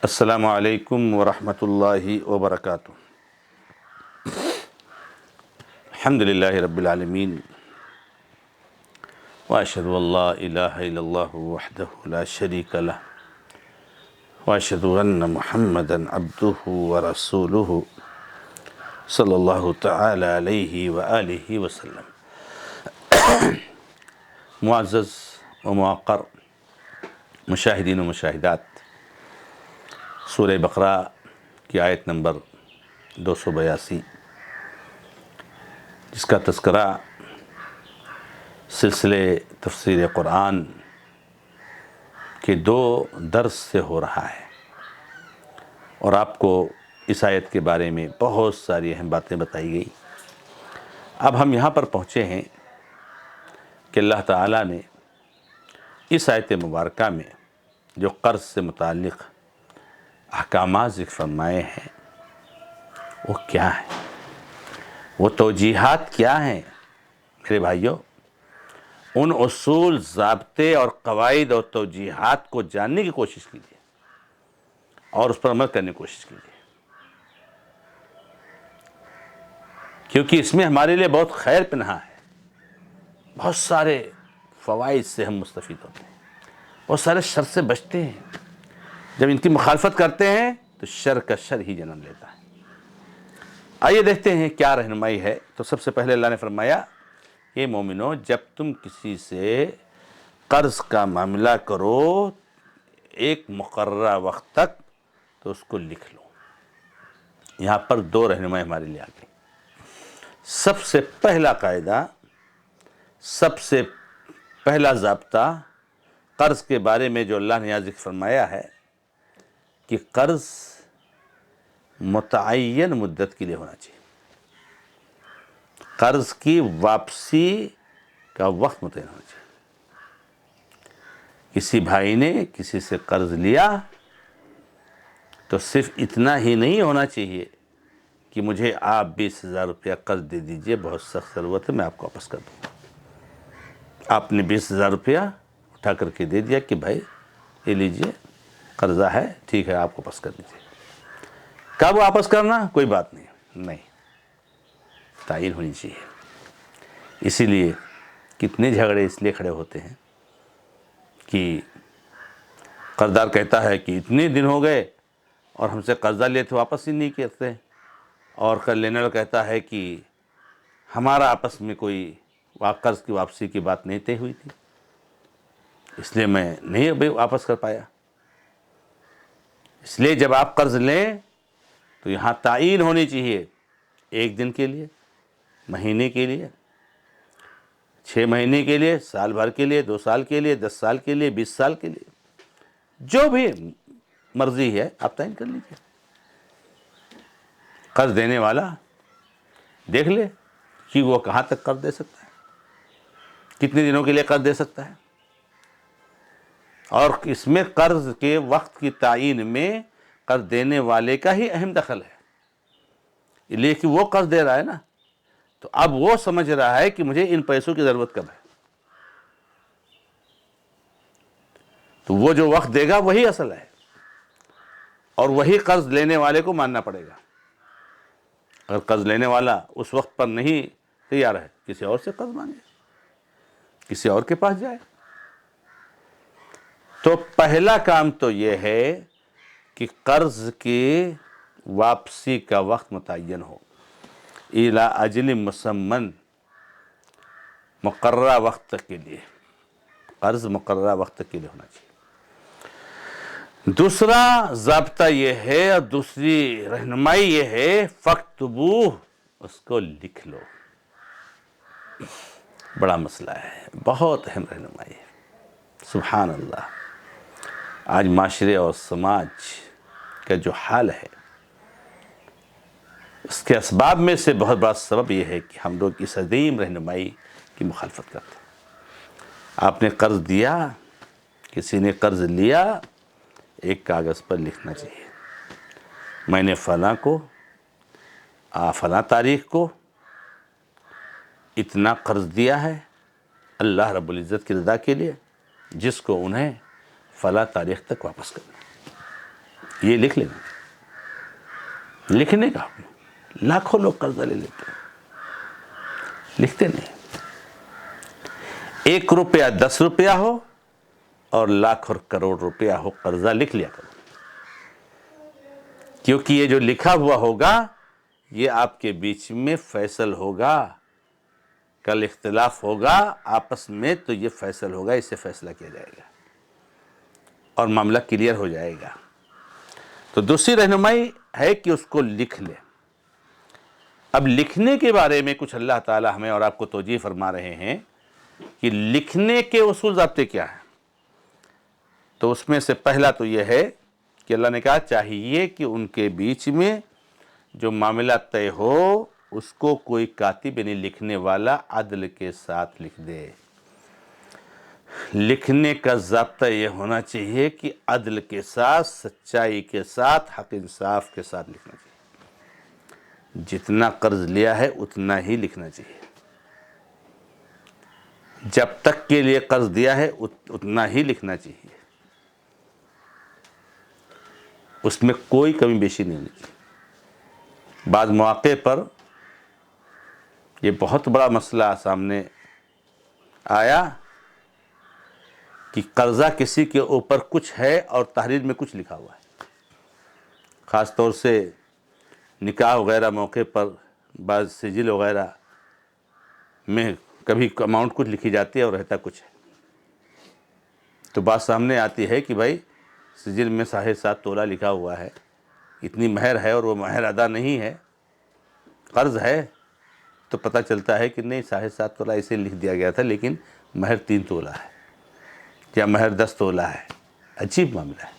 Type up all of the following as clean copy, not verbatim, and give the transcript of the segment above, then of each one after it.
السلام علیکم ورحمۃ اللہ وبرکاتہ۔ الحمد للہ رب العالمین، واشہد ان لا الہ الا اللہ وحدہ لا شریک لہ، واشہد ان محمدا عبدہ ورسولہ صلی اللہ تعالی علیہ وآلہ وسلم۔ معزز و موقر مشاہدین و مشاہدات، سورہ بقرہ کی آیت نمبر 282، جس کا تذکرہ سلسلے تفسیر قرآن کے 2 درس سے ہو رہا ہے، اور آپ کو اس آیت کے بارے میں بہت ساری اہم باتیں بتائی گئی۔ اب ہم یہاں پر پہنچے ہیں کہ اللہ تعالیٰ نے اس آیت مبارکہ میں جو قرض سے متعلق احکامات ذکر فرمائے ہیں وہ کیا ہیں، وہ توجیہات کیا ہیں؟ میرے بھائیوں، ان اصول، ضابطے اور قواعد اور توجیہات کو جاننے کی کوشش کیجیے اور اس پر عمل کرنے کی کوشش کیجیے، کیونکہ اس میں ہمارے لیے بہت خیر پنہاں ہے۔ بہت سارے فوائد سے ہم مستفید ہوتے ہیں، بہت سارے شر سے بچتے ہیں۔ جب ان کی مخالفت کرتے ہیں تو شر کا شر ہی جنم لیتا ہے۔ آئیے دیکھتے ہیں کیا رہنمائی ہے۔ تو سب سے پہلے اللہ نے فرمایا، اے مومنو، جب تم کسی سے قرض کا معاملہ کرو ایک مقررہ وقت تک تو اس کو لکھ لو۔ یہاں پر 2 رہنمائی ہمارے لیے آ گئی۔ سب سے پہلا قاعدہ، سب سے پہلا ضابطہ قرض کے بارے میں جو اللہ نے یہاں ذکر فرمایا ہے کہ قرض متعین مدت کے لیے ہونا چاہیے۔ قرض کی واپسی کا وقت متعین ہونا چاہیے۔ کسی بھائی نے کسی سے قرض لیا تو صرف اتنا ہی نہیں ہونا چاہیے کہ مجھے آپ 20,000 روپیہ قرض دے دیجئے، بہت سخت ضرورت ہے، میں آپ کو واپس کر دوں گا۔ آپ نے 20,000 روپیہ اٹھا کر کے دے دیا کہ بھائی یہ لیجئے، قرضہ ہے، ٹھیک ہے، آپ کو واپس کر دیجئے۔ کب واپس کرنا؟ کوئی بات نہیں، تعین ہونی چاہیے۔ اسی لیے کتنے جھگڑے اس لیے کھڑے ہوتے ہیں کہ قرضدار کہتا ہے کہ اتنے دن ہو گئے اور ہم سے قرضہ لیے تھے، واپس ہی نہیں کرتے، اور قرض لینے والا کہتا ہے کہ ہمارا آپس میں کوئی قرض کی واپسی کی بات نہیں طے ہوئی تھی، اس لیے میں نہیں ابھی واپس کر پایا۔ اس لیے جب آپ قرض لیں تو یہاں تعین ہونی چاہیے، 1 دن کے لیے، مہینے کے لیے، 6 مہینے کے لیے، سال بھر کے لیے، 2 سال کے لیے، 10 سال کے لیے، 20 سال کے لیے، جو بھی مرضی ہے آپ تعین کر لیجیے۔ قرض دینے والا دیکھ لے کہ وہ کہاں تک قرض دے سکتا ہے، کتنے دنوں کے لیے قرض دے سکتا ہے، اور اس میں قرض کے وقت کی تعین میں قرض دینے والے کا ہی اہم دخل ہے۔ اس لیے کہ وہ قرض دے رہا ہے نا، تو اب وہ سمجھ رہا ہے کہ مجھے ان پیسوں کی ضرورت کب ہے، تو وہ جو وقت دے گا وہی اصل ہے، اور وہی قرض لینے والے کو ماننا پڑے گا۔ اگر قرض لینے والا اس وقت پر نہیں تیار ہے، کسی اور سے قرض مانگے، کسی اور کے پاس جائے۔ تو پہلا کام تو یہ ہے کہ قرض کی واپسی کا وقت متعین ہو، الی اجل مسمى، مقررہ وقت تک کے لیے، قرض مقررہ وقت تک کے لیے ہونا چاہیے۔ دوسرا ضابطہ یہ ہے اور دوسری رہنمائی یہ ہے، فاکتبوہ، اس کو لکھ لو۔ بڑا مسئلہ ہے، بہت اہم رہنمائی ہے۔ سبحان اللہ، آج معاشرے اور سماج کا جو حال ہے، اس کے اسباب میں سے بہت بڑا سبب یہ ہے کہ ہم لوگ اس عظیم رہنمائی کی مخالفت کرتے ہیں۔ آپ نے قرض دیا، کسی نے قرض لیا، ایک کاغذ پر لکھنا چاہیے، میں نے فلاں کو فلاں تاریخ کو اتنا قرض دیا ہے اللہ رب العزت کی رضا کے لیے، جس کو انہیں فلاں تاریخ تک واپس کرنا ہے۔ یہ لکھ لینا، لکھنے کا حکم۔ لاکھوں لوگ قرضہ لے لیتے ہیں، لکھتے نہیں۔ 1 روپیہ 10 روپیہ ہو اور لاکھ اور کروڑ روپیہ ہو، قرضہ لکھ لیا کرو، کیونکہ یہ جو لکھا ہوا ہوگا یہ آپ کے بیچ میں فیصل ہوگا، کل اختلاف ہوگا آپس میں تو یہ فیصل ہوگا، اس سے فیصلہ کیا جائے گا اور معاملہ کلیئر ہو جائے گا۔ تو دوسری رہنمائی ہے کہ اس کو لکھ لے۔ اب لکھنے کے بارے میں کچھ اللہ تعالی ہمیں اور آپ کو توجیہ فرما رہے ہیں کہ لکھنے کے اصول ضابطے کیا ہیں۔ تو اس میں سے پہلا تو یہ ہے کہ اللہ نے کہا چاہیے کہ ان کے بیچ میں جو معاملہ طے ہو اس کو کوئی کاتب یعنی لکھنے والا عدل کے ساتھ لکھ دے۔ لکھنے کا ضابطہ یہ ہونا چاہیے کہ عدل کے ساتھ، سچائی کے ساتھ، حق انصاف کے ساتھ لکھنا چاہیے۔ جتنا قرض لیا ہے اتنا ہی لکھنا چاہیے، جب تک کے لیے قرض دیا ہے اتنا ہی لکھنا چاہیے، اس میں کوئی کمی بیشی نہیں ہونی چاہیے۔ بعض مواقع پر یہ بہت بڑا مسئلہ سامنے آیا کہ قرضہ کسی کے اوپر کچھ ہے اور تحریر میں کچھ لکھا ہوا ہے، خاص طور سے نکاح وغیرہ موقع پر بعض سجل وغیرہ میں کبھی اماؤنٹ کچھ لکھی جاتی ہے اور رہتا کچھ ہے، تو بات سامنے آتی ہے کہ بھائی سجل میں 7.5 تولہ لکھا ہوا ہے، اتنی مہر ہے اور وہ مہر ادا نہیں ہے، قرض ہے، تو پتہ چلتا ہے کہ نہیں 7.5 تولہ اسے لکھ دیا گیا تھا لیکن مہر 3 تولہ ہے یا مہر 10 تولہ ہے۔ عجیب معاملہ ہے۔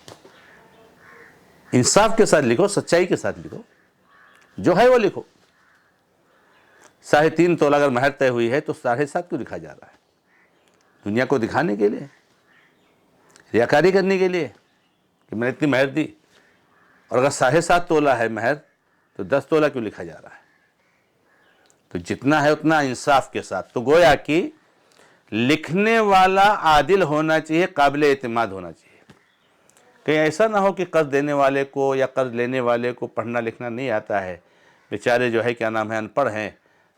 انصاف کے ساتھ لکھو، سچائی کے ساتھ لکھو، جو ہے وہ لکھو۔ 3.5 تولہ اگر مہر طے ہوئی ہے تو 7.5 کیوں لکھا جا رہا ہے؟ دنیا کو دکھانے کے لیے، ریاکاری کرنے کے لیے کہ میں نے اتنی مہر دی؟ اور اگر 7.5 تولہ ہے مہر تو 10 تولہ کیوں لکھا جا رہا ہے؟ تو جتنا ہے اتنا انصاف کے ساتھ۔ تو گویا کہ لکھنے والا عادل ہونا چاہیے، قابل اعتماد ہونا چاہیے۔ کہیں ایسا نہ ہو کہ قرض دینے والے کو یا قرض لینے والے کو پڑھنا لکھنا نہیں آتا ہے، بیچارے جو ہے کیا نام ہے ان پڑھ ہیں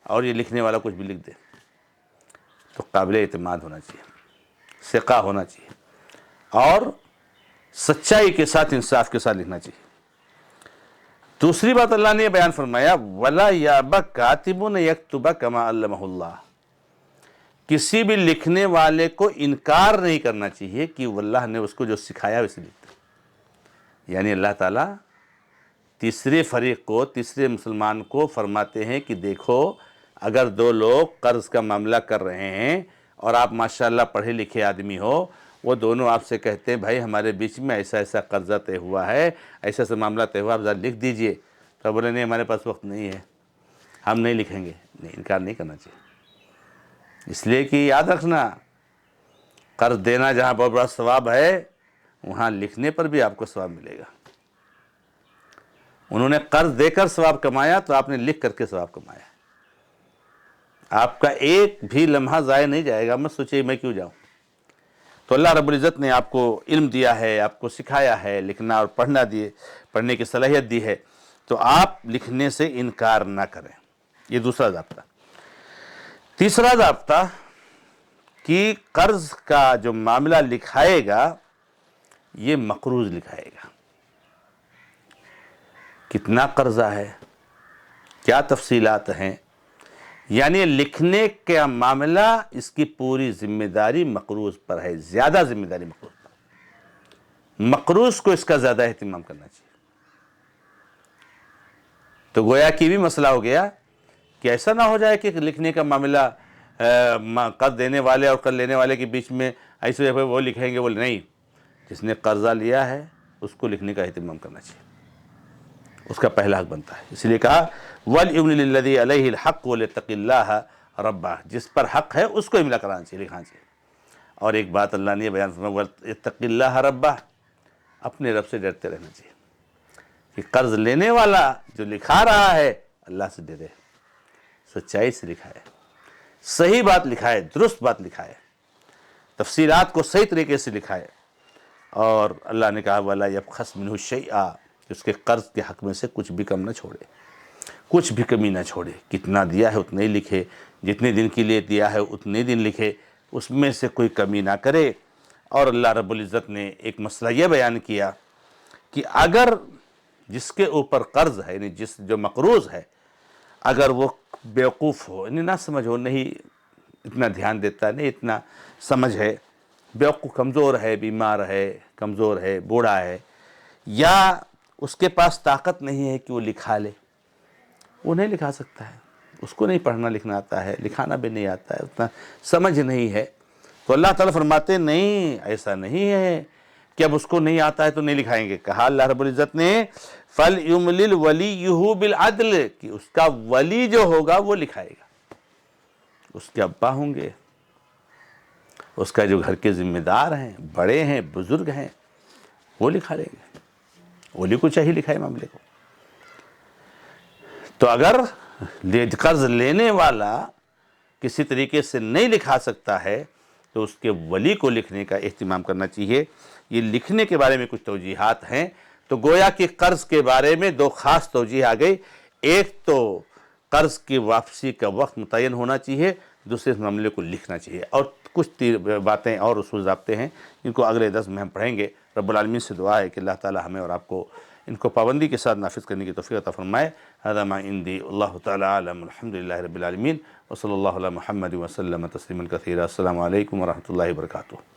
اور یہ لکھنے والا کچھ بھی لکھ دے۔ تو قابل اعتماد ہونا چاہیے، ثقہ ہونا چاہیے اور سچائی کے ساتھ، انصاف کے ساتھ لکھنا چاہیے۔ دوسری بات اللہ نے بیان فرمایا وَلَا يَأْبَ كَاتِبٌ يَكْتُبَ كَمَا عَلَّمَهُ اللَّهُ۔ کسی بھی لکھنے والے کو انکار نہیں کرنا چاہیے کہ اللہ نے اس کو جو سکھایا ویسے لکھتا ہے۔ یعنی اللہ تعالیٰ تیسرے فریق کو، تیسرے مسلمان کو فرماتے ہیں کہ دیکھو اگر 2 لوگ قرض کا معاملہ کر رہے ہیں اور آپ ماشاءاللہ پڑھے لکھے آدمی ہو، وہ دونوں آپ سے کہتے ہیں بھائی ہمارے بیچ میں ایسا ایسا قرضہ طے ہوا ہے، ایسا ایسا معاملہ طے ہوا، آپ ذرا لکھ دیجئے۔ تو بولے نہیں ہمارے پاس وقت نہیں ہے، ہم نہیں لکھیں گے۔ نہیں، انکار نہیں کرنا چاہیے، اس لیے کہ یاد رکھنا قرض دینا جہاں بہت بڑا ثواب ہے وہاں لکھنے پر بھی آپ کو ثواب ملے گا۔ انہوں نے قرض دے کر ثواب کمایا تو آپ نے لکھ کر کے ثواب کمایا۔ آپ کا ایک بھی لمحہ ضائع نہیں جائے گا، مت سوچئے میں کیوں جاؤں۔ تو اللہ رب العزت نے آپ کو علم دیا ہے، آپ کو سکھایا ہے لکھنا اور پڑھنے کی صلاحیت دی ہے، تو آپ لکھنے سے انکار نہ کریں۔ یہ دوسرا ضابطہ۔ تیسرا ضابطہ کہ قرض کا جو معاملہ لکھائے گا یہ مقروض لکھائے گا۔ کتنا قرضہ ہے، کیا تفصیلات ہیں، یعنی لکھنے کا معاملہ اس کی پوری ذمہ داری مقروض پر ہے، زیادہ ذمہ داری مقروض پر۔ مقروض کو اس کا زیادہ اہتمام کرنا چاہیے۔ تو گویا کہ بھی مسئلہ ہو گیا کہ ایسا نہ ہو جائے کہ لکھنے کا معاملہ قرض دینے والے اور قرض لینے والے کے بیچ میں ایسے وہ لکھیں گے، وہ نہیں۔ جس نے قرضہ لیا ہے اس کو لکھنے کا اہتمام کرنا چاہیے، اس کا پہلا حق بنتا ہے۔ اس لیے کہا وَلْيُمْلِ لِلَّذِي عَلَيْهِ الْحَقُّ وَلْيَتَّقِ اللَّهَ رَبَّهُ، جس پر حق ہے اس کو املا کرانا چاہیے، لکھانا چاہیے۔ اور ایک بات اللہ نے بیان فرمایا وَلْيَتَّقِ اللَّهَ رَبَّهُ، اپنے رب سے ڈرتے رہنا چاہیے کہ قرض لینے والا جو لکھا رہا ہے اللہ سے ڈرے، سچائی سے لکھائے، صحیح بات لکھائے، درست بات لکھائے، تفصیلات کو صحیح طریقے سے لکھائے۔ اور اللہ نے کہا وَلَا يَبْخَسْ مِنْهُ شَيْئًا، کہ اس کے قرض کے حق میں سے کچھ بھی کم نہ چھوڑے، کچھ بھی کمی نہ چھوڑے، کتنا دیا ہے اتنے ہی لکھے، جتنے دن کے لیے دیا ہے اتنے دن لکھے، اس میں سے کوئی کمی نہ کرے۔ اور اللہ رب العزت نے ایک مسئلہ یہ بیان کیا کہ اگر جس کے اوپر قرض ہے، یعنی جو مقروض ہے، اگر وہ بیوقوف ہو، یعنی نہ سمجھ ہو، نہیں اتنا دھیان دیتا، نہیں اتنا سمجھ ہے، بیوقوف، کمزور ہے، بیمار ہے، کمزور ہے، بوڑھا ہے، یا اس کے پاس طاقت نہیں ہے کہ وہ لکھا لے، وہ نہیں لکھا سکتا ہے، اس کو نہیں پڑھنا لکھنا آتا ہے، لکھانا بھی نہیں آتا ہے، اتنا سمجھ نہیں ہے، تو اللہ تعالیٰ فرماتے ہیں نہیں، ایسا نہیں ہے کہ اب اس کو نہیں آتا ہے تو نہیں لکھائیں گے۔ کہا اللہ رب العزت نے فَلْيُمْلِلْ وَلِيُّهُ بِالْعَدْلِ، کہ اس کا ولی جو ہوگا وہ لکھائے گا، اس کے ابا ہوں گے، اس کا جو گھر کے ذمہ دار ہیں، بڑے ہیں، بزرگ ہیں، وہ لکھا لیں گے، ولی کو چاہیے لکھائے معاملے کو۔ تو اگر قرض لینے والا کسی طریقے سے نہیں لکھا سکتا ہے تو اس کے ولی کو لکھنے کا اہتمام کرنا چاہیے۔ یہ لکھنے کے بارے میں کچھ توجیحات ہیں، تو گویا کہ قرض کے بارے میں دو خاص توجیح آ گئی، ایک تو قرض کی واپسی کا وقت متعین ہونا چاہیے، دوسرے اس معاملے کو لکھنا چاہیے، اور کچھ باتیں اور اصول ضابطے ہیں جن کو اگلے درس میں ہم پڑھیں گے۔ رب العالمین سے دعا ہے کہ اللہ تعالی ہمیں اور آپ کو ان کو پابندی کے ساتھ نافذ کرنے کی توفیق عطا فرمائے۔ هذا ما عندي اللہ تعالی عالم، الحمد للہ رب العالمین، وصلی اللہ علی محمد وسلم تسلیما کثیرا۔ السلام علیکم ورحمۃ اللہ وبرکاتہ۔